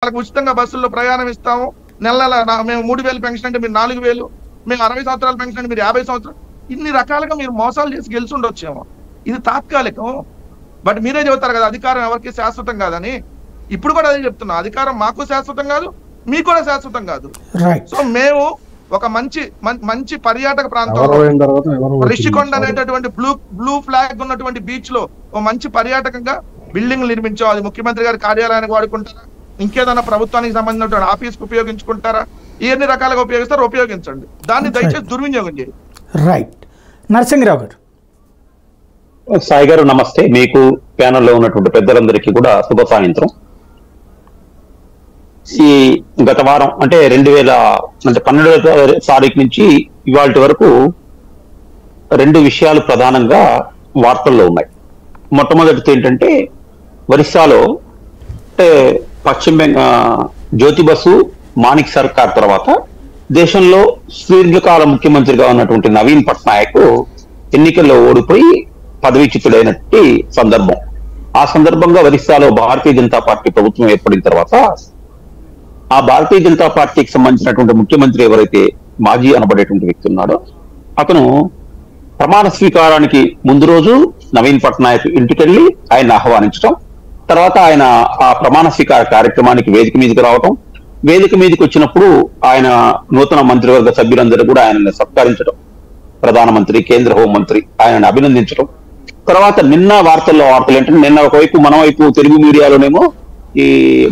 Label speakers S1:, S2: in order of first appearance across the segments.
S1: వాళ్ళకి ఉచితంగా బస్సుల్లో ప్రయాణం ఇస్తాము, నెల మేము 3000 పెన్షన్ అంటే మీరు 4000, మేము 60 సంవత్సరాల పెన్షన్ అంటే మీరు 50 సంవత్సరాలు. ఇన్ని రకాలుగా మీరు మోసాలు చేసి గెలిచి ఉండొచ్చేమో. ఇది తాత్కాలికం. బట్ మీరే చెబుతారు కదా అధికారం ఎవరికి శాశ్వతం కాదని. ఇప్పుడు కూడా అదే చెప్తున్నా, అధికారం మాకు శాశ్వతం కాదు, మీకు కూడా శాశ్వతం కాదు. సో మేము ఒక మంచి పర్యాటక ప్రాంతంలో రిషికొండ అనేటటువంటి బ్లూ ఫ్లాగ్ ఉన్నటువంటి బీచ్ లో ఒక మంచి పర్యాటకంగా బిల్డింగ్ నిర్మించాం. అది ముఖ్యమంత్రి గారి కార్యాలయానికి వాడుకుంటారా, ఇంకేదైనా ప్రభుత్వానికి సంబంధించినటువంటి ఆఫీస్కి ఉపయోగించుకుంటారా, ఎన్ని రకాలుగా ఉపయోగిస్తారో ఉపయోగించండి, దాన్ని దయచేసి దుర్వినియోగం చేయండి.
S2: రైట్. నరసింహరావు గారు.
S3: సాయి గారు నమస్తే. మీకు ప్యానల్లో ఉన్నటువంటి పెద్దలందరికీ కూడా శుభ సాయంత్రం. ఈ గత వారం అంటే 12వ తారీఖు నుంచి ఇవాళ వరకు 2 విషయాలు ప్రధానంగా వార్తల్లో ఉన్నాయి. మొట్టమొదటిది ఏంటంటే ఒరిస్సాలో అంటే జ్యోతి బసు మాణిక్ సర్కార్ తర్వాత దేశంలో సుదీర్ఘకాల ముఖ్యమంత్రిగా ఉన్నటువంటి నవీన్ పట్నాయక్ ఎన్నికల్లో ఓడిపోయి పదవీచ్యుతుడైనటువంటి సందర్భం. ఆ సందర్భంగా ఒరిస్సాలో భారతీయ జనతా పార్టీ ప్రభుత్వం ఏర్పడిన తర్వాత ఆ భారతీయ జనతా పార్టీకి సంబంధించినటువంటి ముఖ్యమంత్రి ఎవరైతే మాజీ అనబడేటువంటి వ్యక్తి ఉన్నాడో అతను ప్రమాణ స్వీకారానికి ముందు రోజు నవీన్ పట్నాయక్ ఇంటికెళ్లి ఆయన ఆహ్వానించడం, తర్వాత ఆయన ఆ ప్రమాణ స్వీకార కార్యక్రమానికి వేదిక మీదకి రావటం, వేదిక మీదకి వచ్చినప్పుడు ఆయన నూతన మంత్రివర్గ సభ్యులందరూ కూడా ఆయనని సత్కరించడం, ప్రధానమంత్రి కేంద్ర హోంమంత్రి ఆయనను అభినందించడం. తర్వాత నిన్న వార్తలు ఏంటంటే నిన్న ఒకవైపు మన వైపు తెలుగు మీడియాలోనేమో ఈ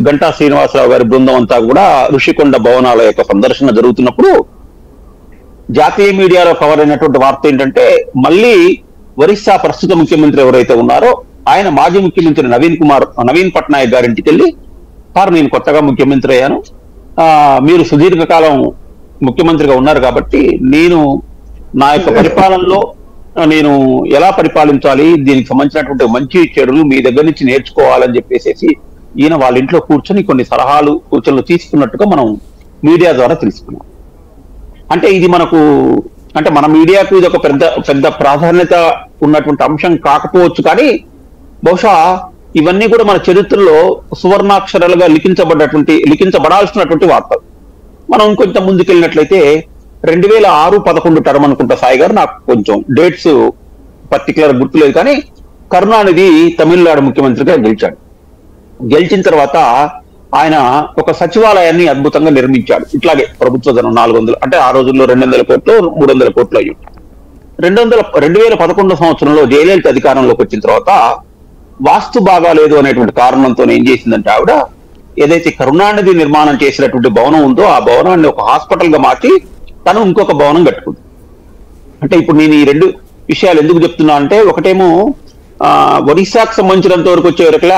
S3: గంటా శ్రీనివాసరావు గారి బృందం అంతా కూడా ఋషికొండ భవనాల యొక్క సందర్శన జరుగుతున్నప్పుడు జాతీయ మీడియాలో కవర్ అయినటువంటి వార్త ఏంటంటే మళ్ళీ ఒరిస్సా ప్రస్తుత ముఖ్యమంత్రి ఎవరైతే ఉన్నారో ఆయన మాజీ ముఖ్యమంత్రి నవీన్ పట్నాయక్ గారింటికి వెళ్ళి, సార్ నేను కొత్తగా ముఖ్యమంత్రి అయ్యాను, మీరు సుదీర్ఘకాలం ముఖ్యమంత్రిగా ఉన్నారు కాబట్టి నేను నా యొక్క పరిపాలనలో నేను ఎలా పరిపాలించాలి, దీనికి సంబంధించినటువంటి మంచి చెడులు మీ దగ్గర నుంచి నేర్చుకోవాలని చెప్పేసి ఈయన వాళ్ళ ఇంట్లో కూర్చొని కొన్ని సలహాలు సూచనలు తీసుకున్నట్టుగా మనం మీడియా ద్వారా తెలుసుకున్నాం. అంటే ఇది మనకు అంటే మన మీడియాకు ఇది ఒక పెద్ద ప్రాధాన్యత ఉన్నటువంటి అంశం కాకపోవచ్చు, కానీ బహుశా ఇవన్నీ కూడా మన చరిత్రలో సువర్ణాక్షరాలుగా లిఖించబడాల్సినటువంటి వార్తలు. మనం కొంచెం ముందుకెళ్ళినట్లయితే 2006-11 టర్మ్ అనుకుంటా సాయి గారు, నాకు కొంచెం డేట్స్ పర్టికులర్ గుర్తులేదు, కానీ కరుణానిధి తమిళనాడు ముఖ్యమంత్రిగా గెలిచిన తర్వాత ఆయన ఒక సచివాలయాన్ని అద్భుతంగా నిర్మించాడు. ఇట్లాగే ప్రభుత్వ ధనం 400 అంటే ఆ రోజుల్లో 200 కోట్లు 300 కోట్లు అయ్యి 2011 సంవత్సరంలో జయలలిత అధికారంలోకి వచ్చిన తర్వాత వాస్తు బాగాలేదు అనేటువంటి కారణంతో ఏం చేసిందంటే ఆవిడ ఏదైతే కరుణానిధి నిర్మాణం చేసినటువంటి భవనం ఉందో ఆ భవనాన్ని ఒక హాస్పిటల్ గా మార్చి తను ఇంకొక భవనం కట్టుకుంది. అంటే ఇప్పుడు నేను ఈ 2 విషయాలు ఎందుకు చెప్తున్నా అంటే, ఒకటేమో ఒరిస్సాకు సంబంధించినంత వరకు వచ్చే వరకులే